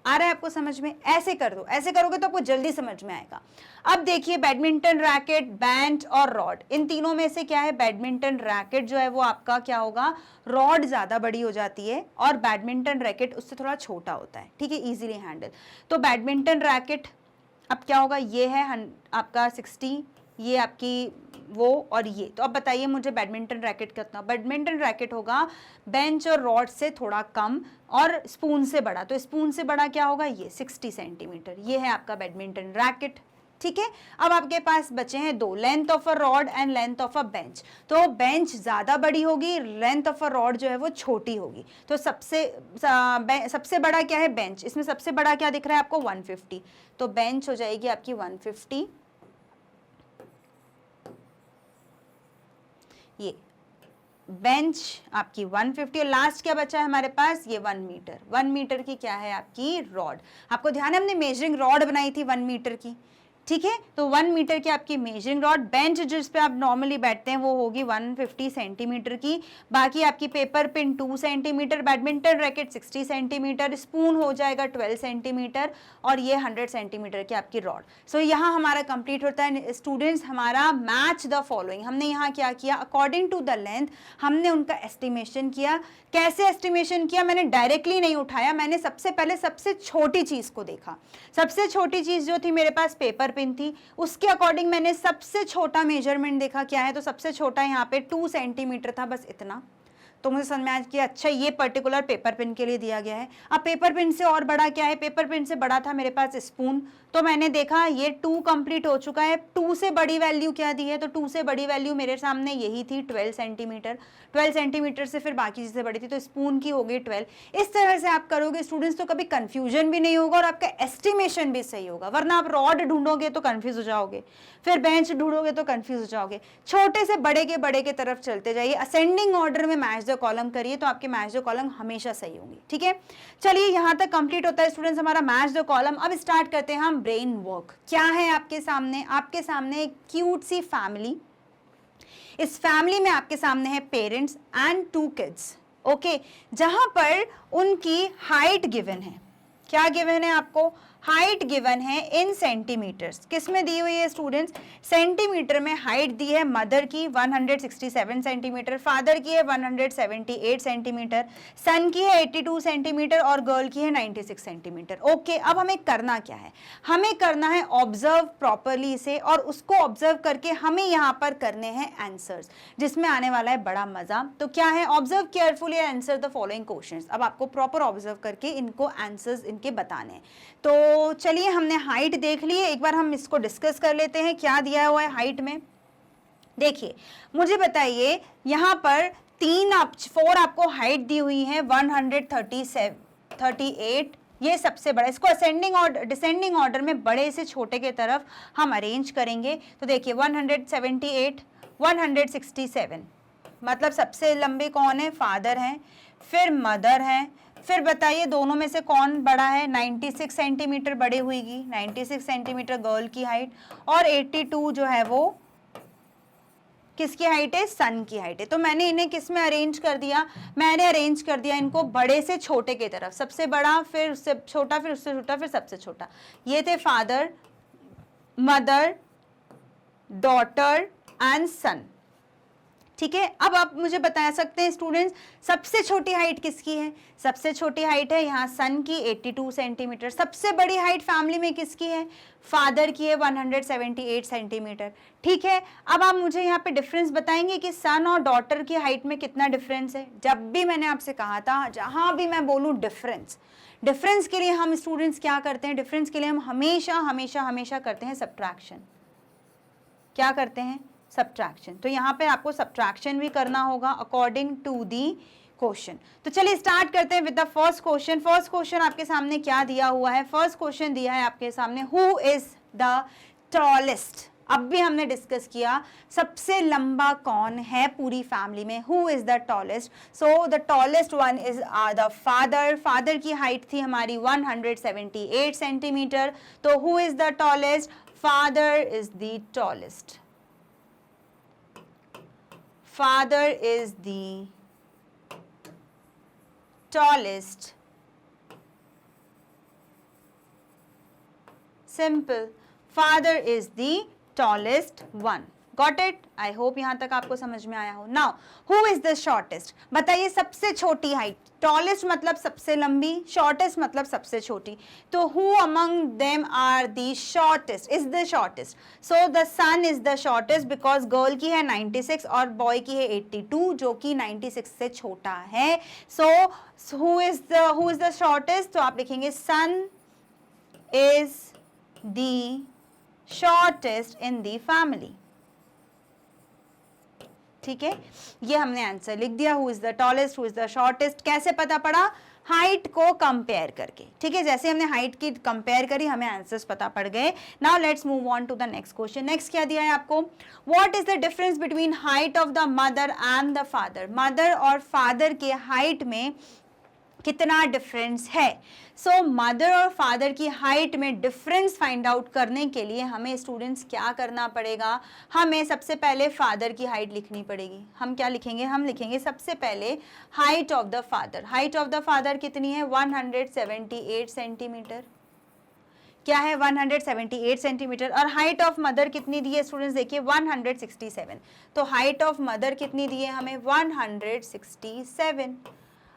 आ रहा है आपको समझ में, ऐसे कर दो, ऐसे करोगे तो आपको जल्दी समझ में आएगा। अब देखिए बैडमिंटन रैकेट, बैंड और रॉड, इन तीनों में से क्या है, बैडमिंटन रैकेट जो है वो आपका क्या होगा, रॉड ज्यादा बड़ी हो जाती है और बैडमिंटन रैकेट उससे थोड़ा छोटा होता है, ठीक है, इजीली हैंडल। तो बैडमिंटन रैकेट अब क्या होगा, ये है आपका 60, ये आपकी वो और ये। तो अब बताइए मुझे बैडमिंटन रैकेट कितना, बैडमिंटन रैकेट होगा बेंच और रॉड से थोड़ा कम और स्पून से बड़ा। तो स्पून से बड़ा क्या होगा, ये 60 सेंटीमीटर, ये है आपका बैडमिंटन रैकेट, ठीक है। अब आपके पास बचे हैं 2, length of a rod and length of a bench. तो बेंच ज्यादा बड़ी होगी, लेंथ ऑफ अ रॉड जो है वो छोटी होगी। तो सबसे बड़ा क्या है, बेंच। इसमें सबसे बड़ा क्या दिख रहा है आपको, 150। तो बेंच हो जाएगी आपकी 150, ये बेंच आपकी 150। और लास्ट क्या बचा है हमारे पास, ये 1 मीटर। 1 मीटर की क्या है आपकी रॉड। आपको ध्यान है हमने मेजरिंग रॉड बनाई थी 1 मीटर की, ठीक है। तो 1 मीटर की आपकी मेजरिंग रॉड, बेंच जिस पे आप नॉर्मली बैठते हैं वो होगी 150 सेंटीमीटर की। बाकी आपकी paper pin 2 centimetre, badminton racket 60 centimetre, spoon हो जाएगा 12 सेंटीमीटर और ये 100 सेंटीमीटर की आपकी रॉड। सो यहाँ हमारा कंप्लीट होता है स्टूडेंट्स हमारा मैच द फॉलोइंग। हमने यहाँ क्या किया, अकॉर्डिंग टू द लेंथ हमने उनका एस्टिमेशन किया। कैसे एस्टिमेशन किया, मैंने डायरेक्टली नहीं उठाया, मैंने सबसे पहले सबसे छोटी चीज को देखा। सबसे छोटी चीज जो थी मेरे पास पेपर पिन थी, उसके अकॉर्डिंग मैंने सबसे छोटा मेजरमेंट देखा क्या है। तो सबसे छोटा यहाँ पे 2 सेंटीमीटर था, बस इतना। तो मुझे समझ में आया कि अच्छा ये पर्टिकुलर पेपर पिन के लिए दिया गया है। अब पेपर पिन से और बड़ा क्या है, पेपर पिन से बड़ा था मेरे पास स्पून। तो मैंने देखा ये 2 कंप्लीट हो चुका है। 2 से बड़ी वैल्यू क्या दी है, तो 2 से बड़ी वैल्यू मेरे सामने यही थी 12 सेंटीमीटर। 12 सेंटीमीटर से फिर बाकी चीजें बड़ी थी, तो स्पून की हो गई 12। इस तरह से आप करोगे स्टूडेंट्स तो कभी कंफ्यूजन भी नहीं होगा और आपका एस्टिमेशन भी सही होगा। वरना आप रॉड ढूंढोगे तो कंफ्यूज हो जाओगे, फिर बेंच ढूंढोगे तो कंफ्यूज हो जाओगे। छोटे से बड़े के तरफ चलते जाइए, असेंडिंग ऑर्डर में मैच द कॉलम करिए तो आपके मैच द कॉलम हमेशा सही होंगे, ठीक है। चलिए यहां तक कंप्लीट होता है स्टूडेंट्स हमारा मैच द कॉलम। अब स्टार्ट करते हैं हम ब्रेन वर्क। क्या है आपके सामने एक क्यूट सी फैमिली। इस फैमिली में आपके सामने है पेरेंट्स एंड 2 किड्स, ओके। जहां पर उनकी हाइट गिवन है, क्या गिवन है आपको, हाइट गिवन है इन सेंटीमीटर्स। किस में दी हुई है स्टूडेंट्स, सेंटीमीटर में हाइट दी है। मदर की 167 सेंटीमीटर, फादर की है 178 सेंटीमीटर, सन की है 82 सेंटीमीटर और गर्ल की है 96 सेंटीमीटर। ओके, अब हमें करना क्या है, हमें करना है ऑब्जर्व प्रॉपरली इसे, और उसको ऑब्जर्व करके हमें यहाँ पर करने हैं आंसर्स, जिसमें आने वाला है बड़ा मजा। तो क्या है, observe carefully and answer the following questions. अब आपको प्रॉपर ऑब्जर्व करके इनको आंसर्स इनके बताने हैं। तो चलिए हमने हाइट देख ली है, एक बार हम इसको डिस्कस कर लेते हैं क्या दिया हुआ है हाइट में। देखिए मुझे बताइए, यहाँ पर 4 आपको हाइट दी हुई है, 138, ये सबसे बड़ा। इसको असेंडिंग और डिसेंडिंग ऑर्डर में बड़े से छोटे के तरफ हम अरेंज करेंगे। तो देखिए 178, 167, मतलब सबसे लंबे कौन है, फादर हैं, फिर मदर हैं, फिर बताइए दोनों में से कौन बड़ा है, 96 सेंटीमीटर बड़े हुईगी, 96 सेंटीमीटर गर्ल की हाइट, और 82 जो है वो किसकी हाइट है, सन की हाइट है। तो मैंने इन्हें किस में अरेंज कर दिया, मैंने अरेंज कर दिया इनको बड़े से छोटे की तरफ, सबसे बड़ा फिर उससे छोटा फिर उससे छोटा फिर सबसे छोटा। ये थे फादर, मदर, डॉटर एंड सन। ठीक है, अब आप मुझे बता सकते हैं स्टूडेंट्स, सबसे छोटी हाइट किसकी है? सबसे छोटी हाइट है यहाँ सन की 82 सेंटीमीटर। सबसे बड़ी हाइट फैमिली में किसकी है? फादर की है 178 सेंटीमीटर। ठीक है, अब आप मुझे यहाँ पे डिफरेंस बताएंगे कि सन और डॉटर की हाइट में कितना डिफरेंस है? जब भी मैंने आपसे कहा था, जहां भी मैं बोलूँ डिफरेंस के लिए हम स्टूडेंट्स क्या करते हैं? डिफरेंस के लिए हम हमेशा हमेशा हमेशा करते हैं सब्ट्रैक्शन। क्या करते हैं? सब्ट्रैक्शन। तो यहाँ पे आपको सब्ट्रैक्शन भी करना होगा अकॉर्डिंग टू दी क्वेश्चन। तो चलिए स्टार्ट करते हैं with the first question. First question आपके सामने क्या दिया हुआ है? फर्स्ट क्वेश्चन दिया है आपके सामने, हु इज द टॉलेस्ट। अब भी हमने डिस्कस किया सबसे लंबा कौन है पूरी फैमिली में, who is the tallest. So the tallest one is the father. Father की हाइट थी हमारी 178 सेंटीमीटर। तो who is the tallest? Father is the tallest. Father is the tallest. Simple. Father is the tallest one. Got it? I hope यहाँ तक आपको समझ में आया हो। Now, who is the shortest? बताइए सबसे छोटी हाइट। टॉलेस्ट मतलब सबसे लंबी, शॉर्टेस्ट मतलब सबसे छोटी। तो who among them are the shortest? Is the shortest. So the son is the shortest because girl की है 96 और boy की है 82 जो कि 96 से छोटा है। So who is the shortest? तो आप लिखेंगे son is the shortest in the family. ठीक है, ये हमने आंसर लिख दिया। Who is the tallest, who is the shortest. कैसे पता पड़ा? हाइट को कंपेयर करके। ठीक है, जैसे हमने हाइट की कंपेयर करी हमें आंसर्स पता पड़ गए। Now let's move on to the next question. Next क्या दिया है आपको? What is the difference between height of the mother and the father. Mother और फादर के हाइट में कितना डिफरेंस है? सो मदर और फादर की हाइट में डिफरेंस फाइंड आउट करने के लिए हमें स्टूडेंट्स क्या करना पड़ेगा? हमें सबसे पहले फादर की हाइट लिखनी पड़ेगी। हम क्या लिखेंगे? हम लिखेंगे सबसे पहले height of the father. Height of the father कितनी है? 178 सेंटीमीटर। क्या है? 178 सेंटीमीटर। और हाइट ऑफ मदर कितनी दी है स्टूडेंट्स? देखिए 167। तो हाइट ऑफ मदर कितनी दी है हमें? 167।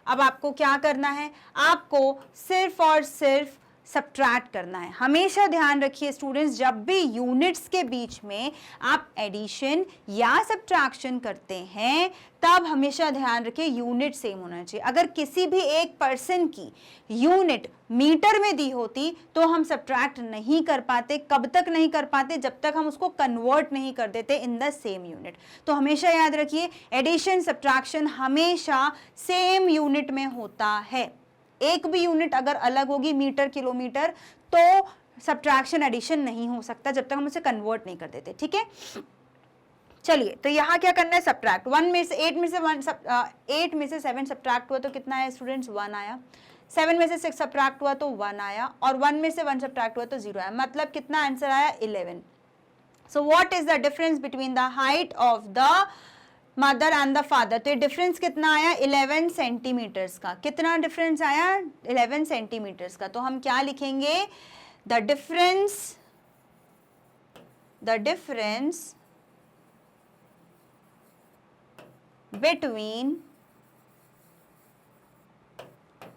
अब आपको क्या करना है? आपको सिर्फ और सिर्फ सब्ट्रैक्ट करना है। हमेशा ध्यान रखिए स्टूडेंट्स, जब भी यूनिट्स के बीच में आप एडिशन या सब्ट्रैक्शन करते हैं तब हमेशा ध्यान रखिए यूनिट सेम होना चाहिए। अगर किसी भी एक पर्सन की यूनिट मीटर में दी होती तो हम सब्ट्रैक्ट नहीं कर पाते। कब तक नहीं कर पाते? जब तक हम उसको कन्वर्ट नहीं कर देते इन द सेम यूनिट। तो हमेशा याद रखिए एडिशन सब्ट्रैक्शन हमेशा सेम यूनिट में होता है। एक भी यूनिट अगर अलग होगी, मीटर किलोमीटर, तो सब्ट्रैक्शन एडिशन नहीं हो सकता जब तक हम उसे कन्वर्ट नहीं कर देते। ठीक है, चलिए तो यहाँ क्या करना है? सब्ट्रैक्ट। 8 में से 7 सब्ट्रैक्ट हुआ तो कितना है स्टूडेंट्स? 1 आया। 7 में से 6 सब्ट्रैक्ट हुआ तो 1 आया, और 1 में से 1 सब्ट्रैक्ट हुआ तो 0 आया। मतलब कितना आंसर आया? 11। So what is the difference between the height of the mother and the father? तो ये डिफरेंस कितना आया? 11 सेंटीमीटर्स का। कितना डिफरेंस आया? 11 सेंटीमीटर्स का। तो हम क्या लिखेंगे? The difference between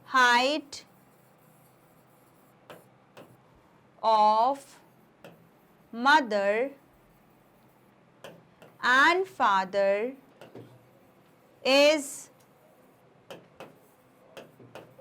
height of mother and father is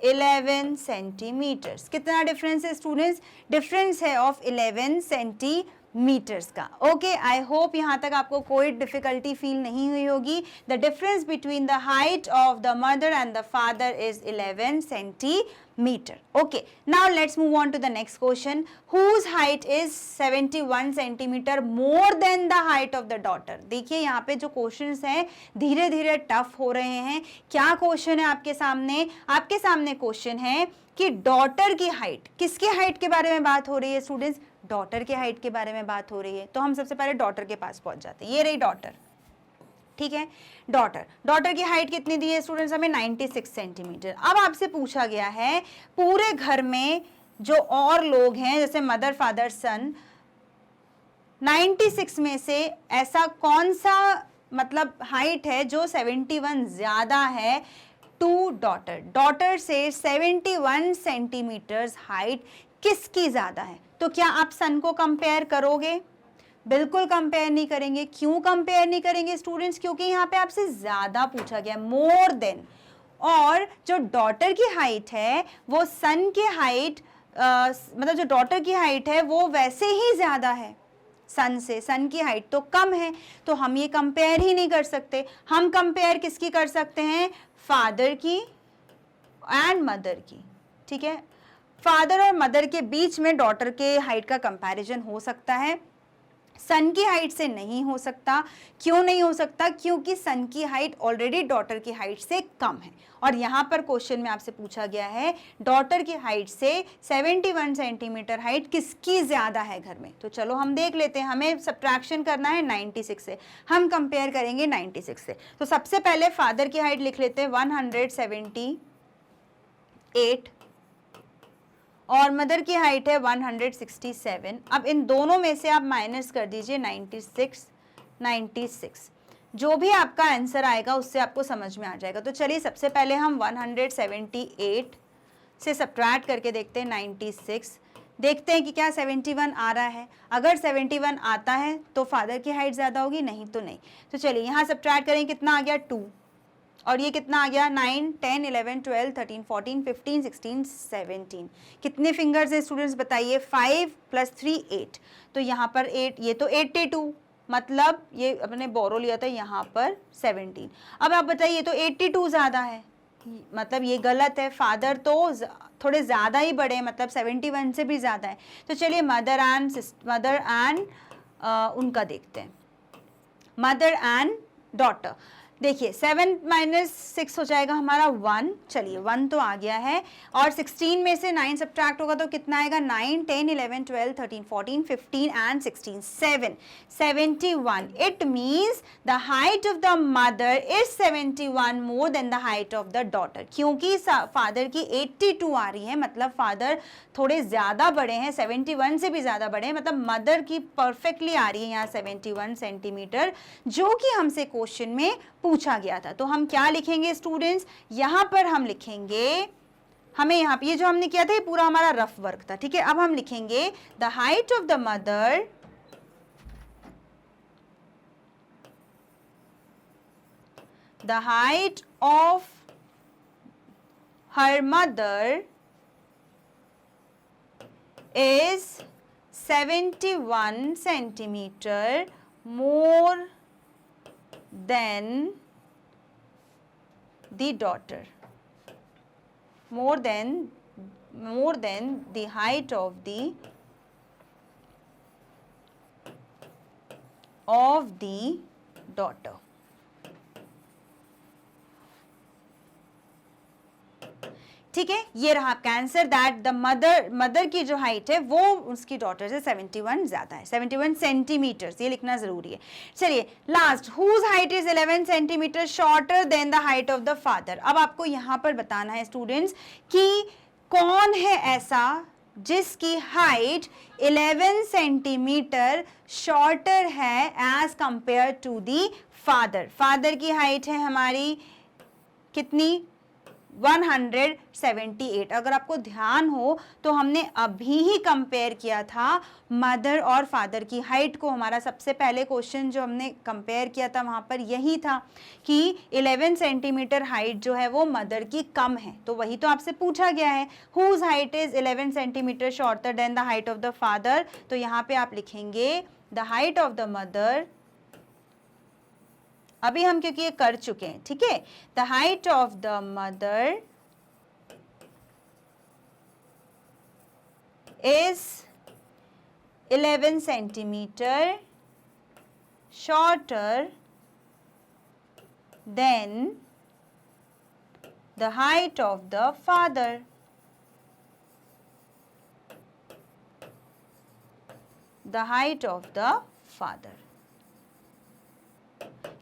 11 centimetres. कितना डिफरेंस है स्टूडेंट्स? डिफरेंस है ऑफ 11 सेंटीमीटर्स का। ओके, आई होप यहाँ तक आपको कोई डिफिकल्टी फील नहीं हुई होगी। The difference between the height of the mother and the father is 11 centimetre. Okay, now let's move on to the next question. Whose height is 71 centimetre more than the height of the daughter. देखिए यहाँ पे जो क्वेश्चंस हैं धीरे धीरे टफ हो रहे हैं। क्या क्वेश्चन है आपके सामने? आपके सामने क्वेश्चन है कि डॉटर की हाइट, किसकी हाइट के बारे में बात हो रही है स्टूडेंट्स? डॉटर की हाइट के बारे में बात हो रही है। तो हम सबसे पहले डॉटर के पास पहुंच जाते हैं। ये रही डॉटर। ठीक है, डॉटर की हाइट कितनी दी है स्टूडेंट्स? हमें 96 सेंटीमीटर। अब आपसे पूछा गया है पूरे घर में जो और लोग हैं जैसे मदर, फादर, सन, 96 में से ऐसा कौन सा मतलब हाइट है जो 71 ज्यादा है टू डॉटर, डॉटर से 71 सेंटीमीटर्स हाइट किसकी ज्यादा है? तो क्या आप सन को कंपेयर करोगे? बिल्कुल कंपेयर नहीं करेंगे। क्यों कंपेयर नहीं करेंगे स्टूडेंट्स? क्योंकि यहाँ पे आपसे ज्यादा पूछा गया, मोर देन, और जो डॉटर की हाइट है वो सन की हाइट मतलब जो डॉटर की हाइट है वो वैसे ही ज्यादा है सन से, सन की हाइट तो कम है, तो हम ये कंपेयर ही नहीं कर सकते। हम कंपेयर किसकी कर सकते हैं? फादर की एंड मदर की, ठीक है। फादर और मदर के बीच में डॉटर के हाइट का कंपैरिजन हो सकता है, सन की हाइट से नहीं हो सकता। क्यों नहीं हो सकता? क्योंकि सन की हाइट ऑलरेडी डॉटर की हाइट से कम है, और यहाँ पर क्वेश्चन में आपसे पूछा गया है डॉटर की हाइट से 71 सेंटीमीटर हाइट किसकी ज्यादा है घर में। तो चलो हम देख लेते हैं, हमें सब्ट्रैक्शन करना है 96 से, हम कंपेयर करेंगे 96 से। तो सबसे पहले फादर की हाइट लिख लेते हैं 178 और मदर की हाइट है 167। अब इन दोनों में से आप माइनस कर दीजिए 96, जो भी आपका आंसर आएगा उससे आपको समझ में आ जाएगा। तो चलिए सबसे पहले हम 178 से सब्ट्रैक्ट करके देखते हैं 96, देखते हैं कि क्या 71 आ रहा है। अगर 71 आता है तो फादर की हाइट ज़्यादा होगी, नहीं तो नहीं। तो चलिए यहाँ सब्ट्रैक्ट करें, कितना आ गया 2, और ये कितना आ गया 9, 10, 11, 12, 13, 14, 15, 16, 17। कितने फिंगर्स हैं स्टूडेंट्स बताइए? 5 + 3 8। तो यहाँ पर 8, ये तो 82, मतलब ये अपने बोरो लिया था यहाँ पर 17। अब आप बताइए, ये तो 82 ज़्यादा है, मतलब ये गलत है। फादर तो थोड़े ज़्यादा ही बड़े हैं, मतलब 71 से भी ज़्यादा है। तो चलिए मदर एंड उनका देखते हैं, मदर एंड डॉटर। देखिए 7 - 6 हो जाएगा हमारा 1, चलिए 1 तो आ गया है, और 16 में से 9 सब्ट्रैक्ट होगा तो कितना आएगा? 9, 10, 11, 12, 13, 14, 15 and 16, 7, 71। It means the height of the mother is 71 more than the height of the daughter. क्योंकि फादर की 82 आ रही है, मतलब फादर थोड़े ज़्यादा बड़े हैं, 71 से भी ज़्यादा बड़े हैं, मतलब मदर की परफेक्टली आ रही है यहाँ 71 सेंटीमीटर, जो कि हमसे क्वेश्चन में पूछा गया था। तो हम क्या लिखेंगे स्टूडेंट्स? यहाँ पर हम लिखेंगे, हमें यहाँ पे ये जो हमने किया था ये पूरा हमारा रफ वर्क था, ठीक है। अब हम लिखेंगे the height of the mother her mother is 71 centimeter more than the daughter, more than the height of the daughter। ठीक है, ये रहा आपका आंसर, दैट द मदर की जो हाइट है वो उसकी डॉटर से 71 ज्यादा है, 71 सेंटीमीटर्स, ये लिखना जरूरी है। चलिए last, whose height is 11 centimetre shorter than the height of the father. अब आपको यहाँ पर बताना है स्टूडेंट्स कि कौन है ऐसा जिसकी हाइट 11 सेंटीमीटर शॉर्टर है as compare to the father. Father की हाइट है हमारी कितनी? 178। अगर आपको ध्यान हो तो हमने अभी ही कंपेयर किया था मदर और फादर की हाइट को। हमारा सबसे पहले क्वेश्चन जो हमने कंपेयर किया था वहाँ पर यही था कि 11 सेंटीमीटर हाइट जो है वो मदर की कम है, तो वही तो आपसे पूछा गया है, whose height is 11 centimetre shorter than the height of the father. तो यहाँ पे आप लिखेंगे the height of the mother, अभी हम क्योंकि ये कर चुके हैं, ठीक है। The height of the mother is 11 centimetre shorter than the height of the father. The height of the father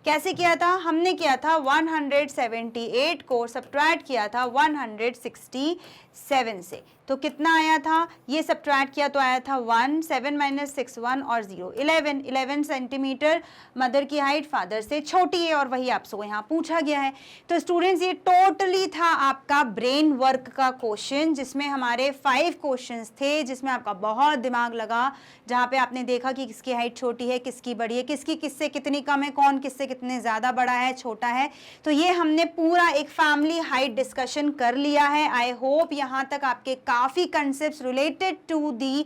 कैसे किया था? हमने किया था 178 को सब्ट्रैक्ट किया था 167 से। तो कितना आया था, ये सब्ट्रैक्ट किया तो आया था 1, 7 माइनस 6 1 और 0 11 सेंटीमीटर मदर की हाइट फादर से छोटी है और वही आपसे यहाँ पूछा गया है। तो स्टूडेंट्स ये टोटली था आपका ब्रेन वर्क का क्वेश्चन, जिसमें हमारे 5 क्वेश्चंस थे, जिसमें आपका बहुत दिमाग लगा, जहाँ पे आपने देखा कि किसकी हाइट छोटी है, किसकी बड़ी है, किसकी किससे कितनी कम है, कौन किससे कितने ज़्यादा बड़ा है, छोटा है। तो ये हमने पूरा एक फैमिली हाइट डिस्कशन कर लिया है। आई होप यहाँ तक आपके काफ़ी concept related to the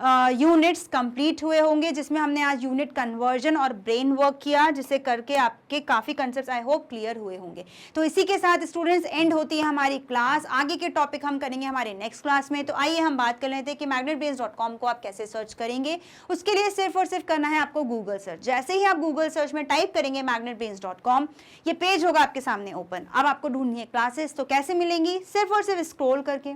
units complete हुए होंगे, जिसमें हमने आज यूनिट कन्वर्जन और ब्रेन वर्क किया, जिसे करके आपके काफ़ी कंसेप्ट आई होप क्लियर हुए होंगे। तो इसी के साथ स्टूडेंट्स एंड होती है हमारी क्लास। आगे के टॉपिक हम करेंगे हमारे नेक्स्ट क्लास में। तो आइए हम बात कर लेते हैं कि magnetbrains.com को आप कैसे सर्च करेंगे। उसके लिए सिर्फ और सिर्फ करना है आपको गूगल सर्च। जैसे ही आप गूगल सर्च में टाइप करेंगे magnetbrains.com, ये पेज होगा आपके सामने ओपन। अब आपको ढूंढनी है क्लासेस, तो कैसे मिलेंगी, सिर्फ और सिर्फ स्क्रॉल करके।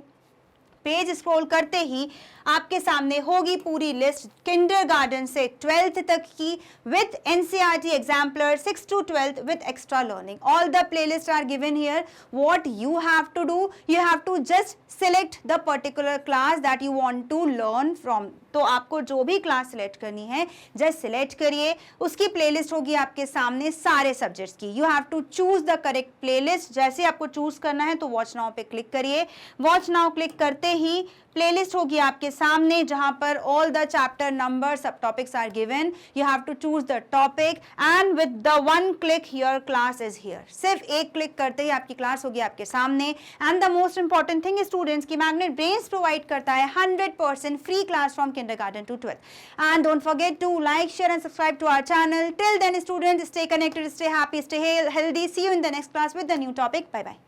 पेज स्क्रॉल करते ही आपके सामने होगी पूरी लिस्ट किंडरगार्टन से 12th तक की with NCERT exemplar 6 to 12th with extra learning. All the playlists are given here. What you have to do, you have to just select the particular class that you want to learn from. तो आपको जो भी क्लास सिलेक्ट करनी है जस्ट सिलेक्ट करिए, उसकी प्लेलिस्ट होगी आपके सामने सारे सब्जेक्ट्स की। You have to choose the correct playlist. जैसे आपको चूज करना है तो वॉच नाउ पे क्लिक करिए। वॉच नाउ क्लिक करते ही प्लेलिस्ट होगी आपके सामने, जहां पर ऑल द चैप्टर नंबर सब topics are given. You have to choose the topic and with the one click your class is here. सिर्फ एक क्लिक करते ही आपकी क्लास होगी आपके सामने। And the most important thing students की मैग्नेट ब्रेन्स प्रोवाइड करता है 100% free class from kindergarten to 12th. And don't forget to like, share and subscribe to our channel. Till then students, stay connected, stay happy, stay healthy. See you in the next class with the new topic. Bye bye.